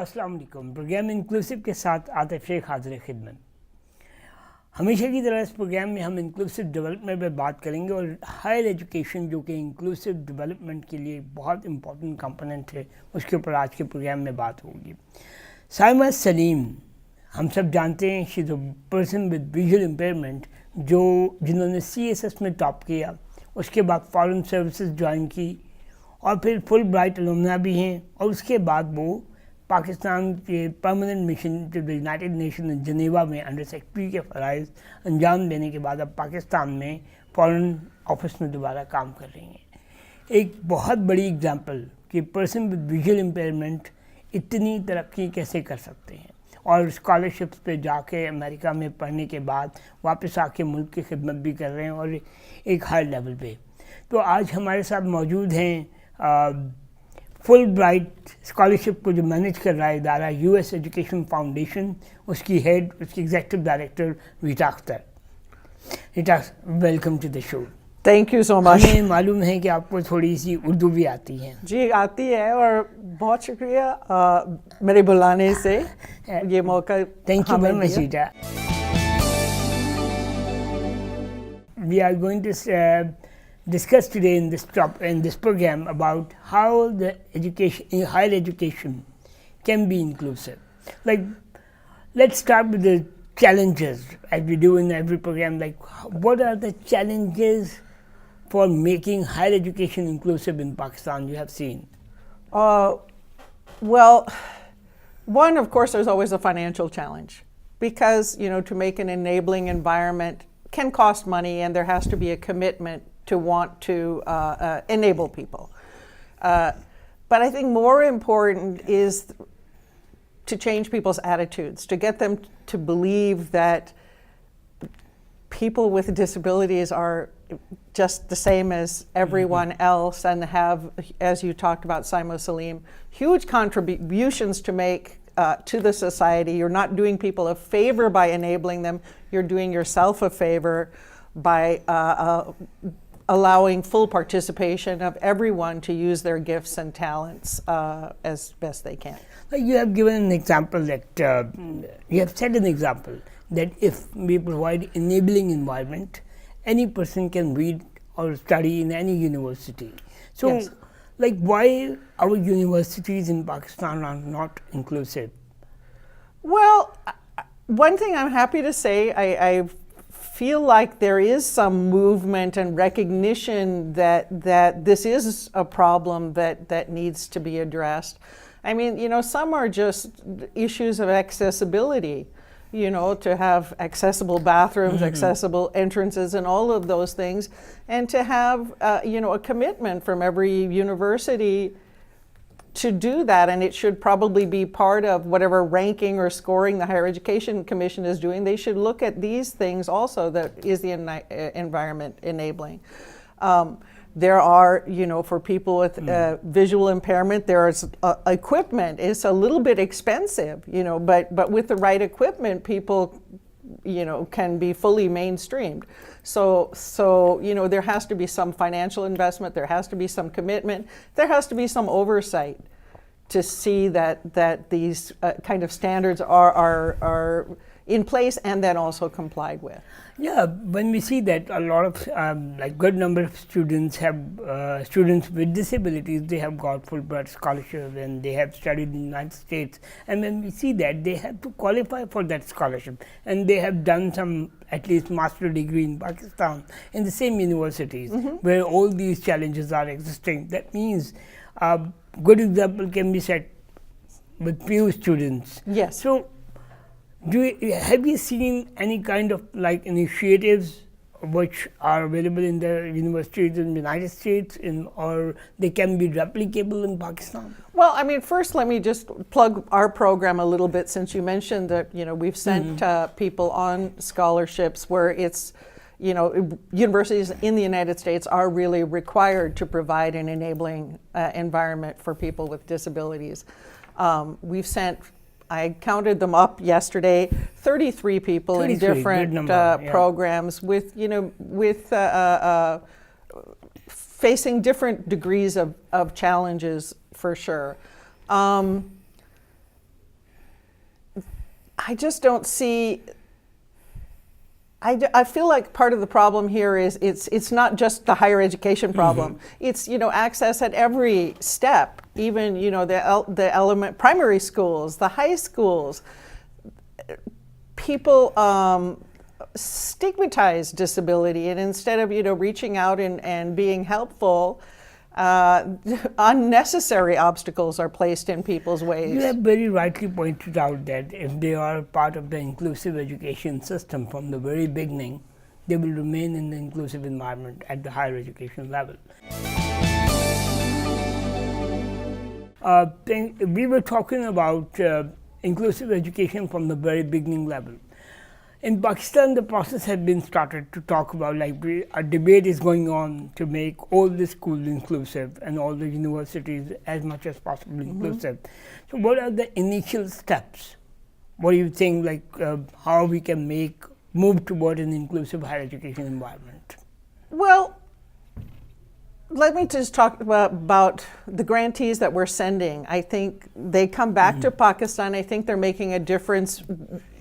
अस्सलाम वालेकुम। Programme inclusive के साथ आतिफ शेख हाजिर खिदमत। हमेशा की तरह इस प्रोग्राम में हम इंक्लूसिव डेवलपमेंट पर बात करेंगे और हायर एजुकेशन जो कि इंक्लूसिव डेवलपमेंट के लिए बहुत इंपॉर्टेंट कंपोनेंट है, उसके ऊपर आज के प्रोग्राम में बात होगी। साइमा सलीम, हम सब जानते हैं, she is a person with visual impairment जिन्होंने CSS में टॉप किया, उसके बाद फॉरेन सर्विसेज ज्वाइन की और फिर फुल ब्राइट अलुमना भी हैं, और उसके बाद वो पाकिस्तान के परमानेंट मिशन जो यूनाइटेड नेशन जनेवा में अंडर सेक्रेटरी के फ़राइज़ अंजाम देने के बाद अब पाकिस्तान में फॉरेन ऑफिस में दोबारा काम कर रही हैं। एक बहुत बड़ी एग्जांपल कि पर्सन विद विजुअल इम्पेयरमेंट इतनी तरक्की कैसे कर सकते हैं, और स्कॉलरशिप्स पे जाके अमेरिका में पढ़ने के बाद वापस आके मुल्क की खिदमत भी कर रहे हैं और एक हाई लेवल पे। तो आज हमारे साथ मौजूद हैं फुल ब्राइट स्कॉलरशिप को जो मैनेज कर रहा है इदारा US एजुकेशन फाउंडेशन, उसकी हेड, उसकी executive director Rita Akhtar. Rita, welcome to the show. Thank you so much. हमें मालूम है कि आपको थोड़ी सी उर्दू भी आती है। जी आती है, और बहुत शुक्रिया मेरे बुलाने से ये मौका। Thank you very much Rita. We are going to discuss today in this program about how the higher education can be inclusive. Like, let's start with the challenges, as we do in every program. Like, what are the challenges for making higher education inclusive in Pakistan you have seen? Well, one, of course, there's always a financial challenge, because to make an enabling environment can cost money, and there has to be a commitment to want to enable people. But I think more important is to change people's attitudes, to get them to believe that people with disabilities are just the same as everyone else, and have, as you talked about, Saima Salim, huge contributions to make to the society. You're not doing people a favor by enabling them, you're doing yourself a favor by allowing full participation of everyone to use their gifts and talents as best they can. You have given an example that you have said an example that if we provide enabling environment, any person can read or study in any university. So, yes. Like, why our universities in Pakistan are not inclusive? Well, one thing I'm happy to say, I feel like there is some movement and recognition that this is a problem that needs to be addressed. I mean, some are just issues of accessibility, to have accessible bathrooms, accessible entrances, and all of those things, and to have, a commitment from every university to do that. And it should probably be part of whatever ranking or scoring the Higher Education Commission is doing. They should look at these things also, that is the environment enabling. There are, for people with visual impairment, there's equipment. It's a little bit expensive, but with the right equipment, people, can be fully mainstreamed. So there has to be some financial investment, there has to be some commitment, there has to be some oversight to see that these kind of standards are in place and then also complied with. Yeah, when we see that a lot of like good number of students have students with disabilities, they have got Fulbright scholarship and they have studied in the United States, and when we see that they have to qualify for that scholarship, and they have done some at least master degree in Pakistan in the same universities where all these challenges are existing. That means a good example can be set with few students. Yes. So, have you seen any kind of like initiatives which are available in the universities in the United States, or they can be replicable in Pakistan? Well, I mean, first let me just plug our program a little bit, since you mentioned that we've sent people on scholarships where it's universities in the United States are really required to provide an enabling environment for people with disabilities. We've sent, I counted them up yesterday, 33 people 33, in different programs with, facing different degrees of challenges, for sure. I just don't see. I feel like part of the problem here is it's not just the higher education problem. It's access at every step, even the primary schools, the high schools. People stigmatize disability, and instead of reaching out and being helpful, unnecessary obstacles are placed in people's ways. You have very rightly pointed out that if they are part of the inclusive education system from the very beginning, they will remain in the inclusive environment at the higher education level. We were talking about inclusive education from the very beginning level. In Pakistan, the process has been started to talk about, a debate is going on to make all the schools inclusive and all the universities as much as possible inclusive. So what are the initial steps? What do you think, how we can move toward an inclusive higher education environment? Well, let me just talk about the grantees that we're sending. I think they come back to Pakistan. I think they're making a difference.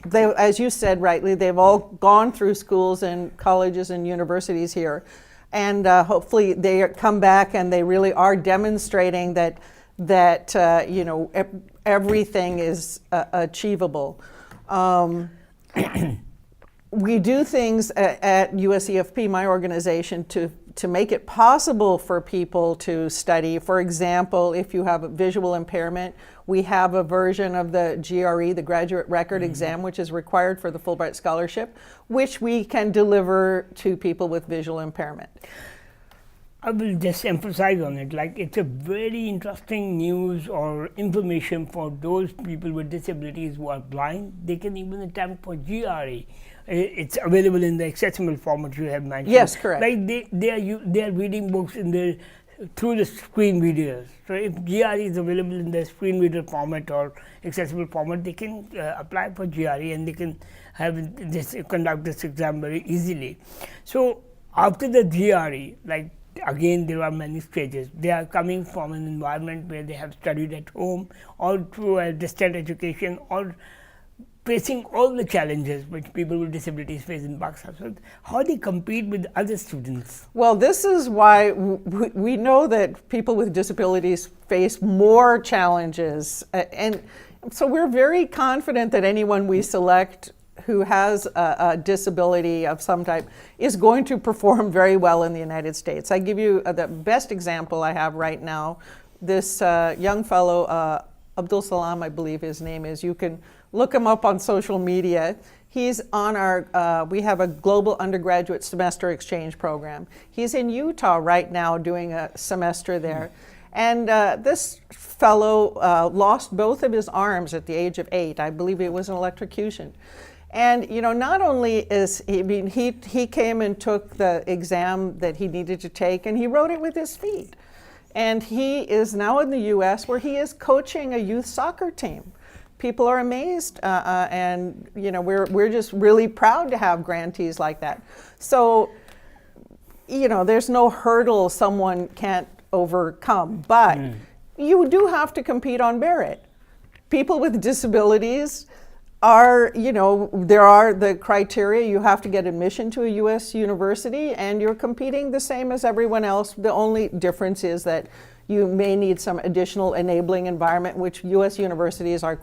They, as you said rightly, they've all gone through schools and colleges and universities here, and hopefully they come back and they really are demonstrating that everything is achievable. We do things at USEFP, my organization, to make it possible for people to study. For example, if you have a visual impairment, we have a version of the GRE, the Graduate Record Exam, which is required for the Fulbright Scholarship, which we can deliver to people with visual impairment. I will just emphasize on it, it's a very interesting news or information for those people with disabilities who are blind. They can even attempt for GRE. It's available in the accessible format you have mentioned. Yes, correct. They are reading books through the screen readers. So if GRE is available in the screen reader format or accessible format, they can apply for GRE and they can conduct this exam very easily. So after the GRE, again, there are many stages. They are coming from an environment where they have studied at home or through a distant education or facing all the challenges which people with disabilities face in Pakistan. So how they compete with other students? Well, this is why we know that people with disabilities face more challenges. And so we're very confident that anyone we select who has a disability of some type is going to perform very well in the United States. I give you the best example I have right now. This young fellow, Abdul Salam, I believe his name is. You can look him up on social media. He's on we have a global undergraduate semester exchange program. He's in Utah right now doing a semester there. And this fellow lost both of his arms at the age of 8. I believe it was an electrocution. And not only he came and took the exam that he needed to take, and he wrote it with his feet. And he is now in the U.S. where he is coaching a youth soccer team. People are amazed, and we're just really proud to have grantees like that. So, there's no hurdle someone can't overcome, but you do have to compete on merit. People with disabilities are, there are the criteria. You have to get admission to a U.S. university, and you're competing the same as everyone else. The only difference is that you may need some additional enabling environment, which U.S. universities are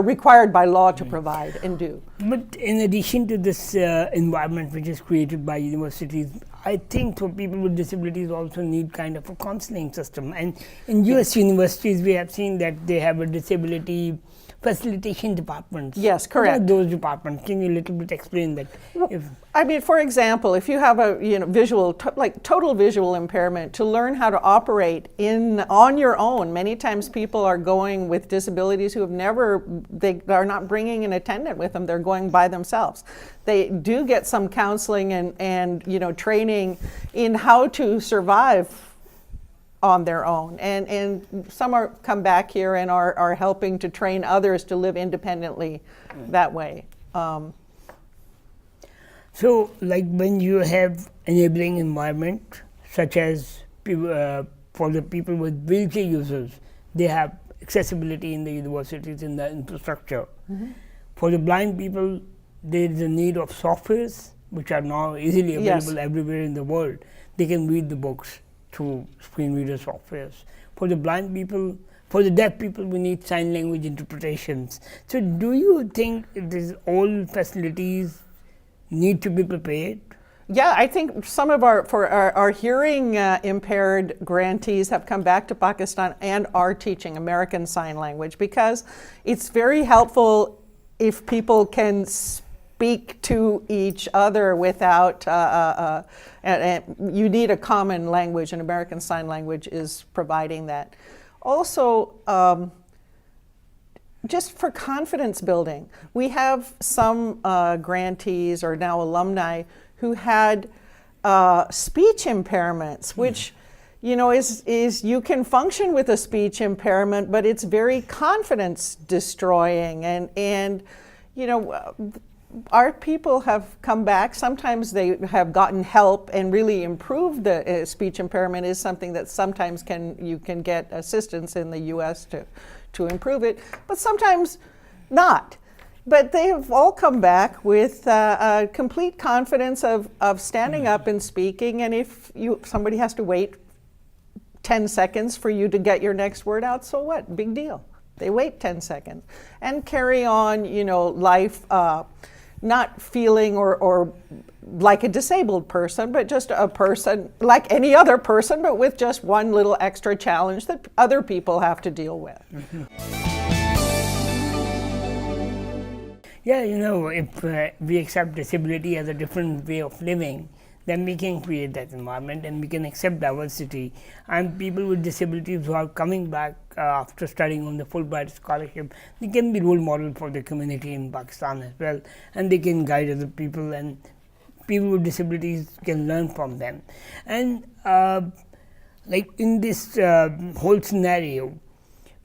required by law to provide and do. But in addition to this environment which is created by universities, I think for people with disabilities also need kind of a counseling system. And in U.S. universities, we have seen that they have a disability facilitation departments. Yes, correct. What are those departments? Can you a little bit explain that? For example, if you have a total visual impairment, to learn how to operate on your own, many times people are going with disabilities who have they are not bringing an attendant with them. They're going by themselves. They do get some counseling and training in how to survive on their own, and some come back here and are helping to train others to live independently that way. So, when you have enabling environment, such as for the people with wheelchair users, they have accessibility in the universities, in the infrastructure. For the blind people, there is a need of softwares which are now easily available everywhere in the world. They can read the books through screen reader softwares. For the blind people, for the deaf people, we need sign language interpretations. So do you think these all facilities need to be prepared? Yeah, I think some of our hearing impaired grantees have come back to Pakistan and are teaching American Sign Language, because it's very helpful if people can speak to each other without, and you need a common language, and American Sign Language is providing that. Also, just for confidence building, we have some grantees or now alumni who had speech impairments, which is you can function with a speech impairment, but it's very confidence destroying, and our people have come back. Sometimes they have gotten help and really improved. The speech impairment is something that sometimes you can get assistance in the U.S. to improve it, but sometimes not. But they have all come back with complete confidence of standing up and speaking, and if somebody has to wait 10 seconds for you to get your next word out, so what? Big deal. They wait 10 seconds and carry on, life not feeling or like a disabled person, but just a person like any other person, but with just one little extra challenge that other people have to deal with. Yeah, if we accept disability as a different way of living, then we can create that environment and we can accept diversity. And people with disabilities who are coming back after studying on the Fulbright scholarship, they can be role model for the community in Pakistan as well, and they can guide other people, and people with disabilities can learn from them. And like in this whole scenario,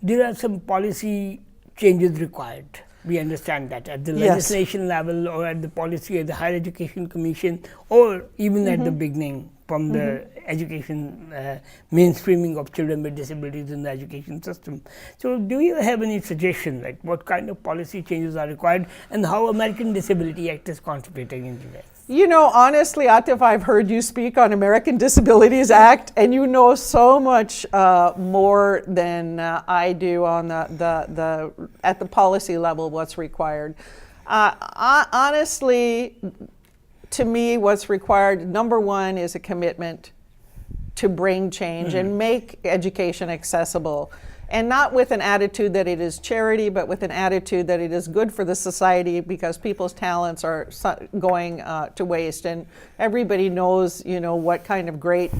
there are some policy changes required. We understand that at the legislation level, or at the policy, at the Higher Education Commission, or even at the beginning from the education mainstreaming of children with disabilities in the education system. So do you have any suggestion, like what kind of policy changes are required and how American Disability Act is contributing into this? Honestly, Atif, I've heard you speak on American Disabilities Act, and you know so much more than I do on at the policy level what's required. Honestly, to me, what's required, number one, is a commitment to bring change and make education accessible. And not with an attitude that it is charity, but with an attitude that it is good for the society, because people's talents are going to waste. And everybody knows, what kind of great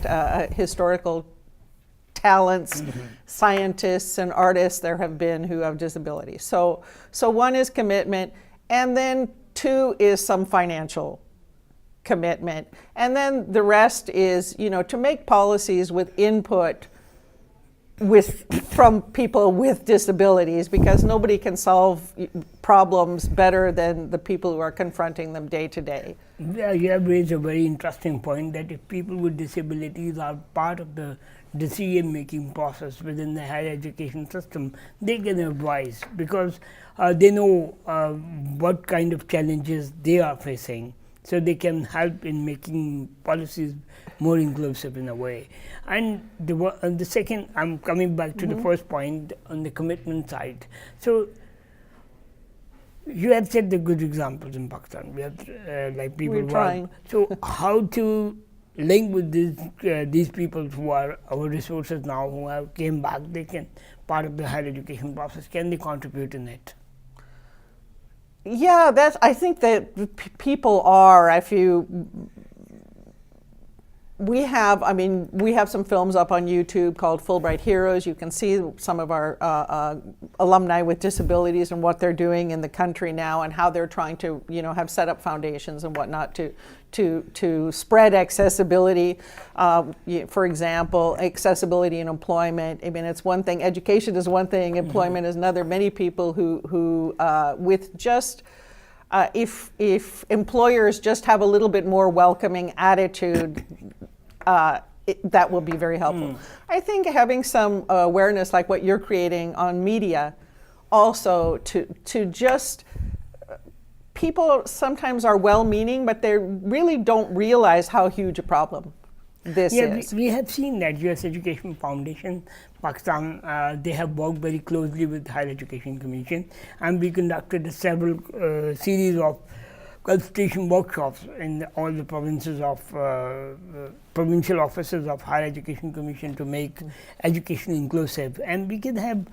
historical talents, scientists and artists there have been who have disabilities. So one is commitment, and then two is some financial commitment. And then the rest is, to make policies with input from people with disabilities, because nobody can solve problems better than the people who are confronting them day to day. Yeah, you have raised a very interesting point, that if people with disabilities are part of the decision-making process within the higher education system, they can advise, because they know what kind of challenges they are facing. So they can help in making policies more inclusive in a way. And the second, I'm coming back to the first point on the commitment side. So you have set the good examples in Pakistan. We have like people We're trying. So how to link with these people who are our resources now, who have came back, they can part of the higher education process, can they contribute in it? Yeah, I think that people are, we have some films up on YouTube called Fulbright-Heroes. You can see some of our alumni with disabilities and what they're doing in the country now, and how they're trying to, have set up foundations and whatnot to spread accessibility. For example, accessibility in employment. It's one thing, education is one thing, employment is another. Many people who with just, if employers just have a little bit more welcoming attitude, that will be very helpful. I think having some awareness like what you're creating on media, also to just people sometimes are well-meaning, but they really don't realize how huge a problem this is. We have seen that US Education Foundation, Pakistan, they have worked very closely with Higher Education Commission, and we conducted several series of consultation workshops in all the provinces of provincial offices of Higher Education Commission to make education inclusive, and we can have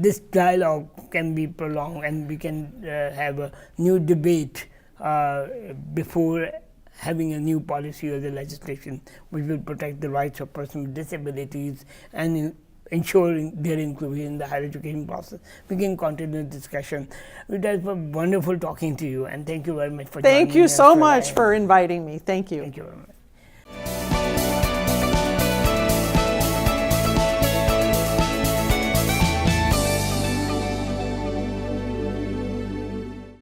this dialogue can be prolonged, and we can have a new debate before having a new policy or the legislation which will protect the rights of persons with disabilities and ensuring their inclusion in the higher education process. We can continue the discussion. Rita, it was wonderful talking to you, and thank you very much for joining us. Thank you so much for inviting me. Thank you. Thank you very much.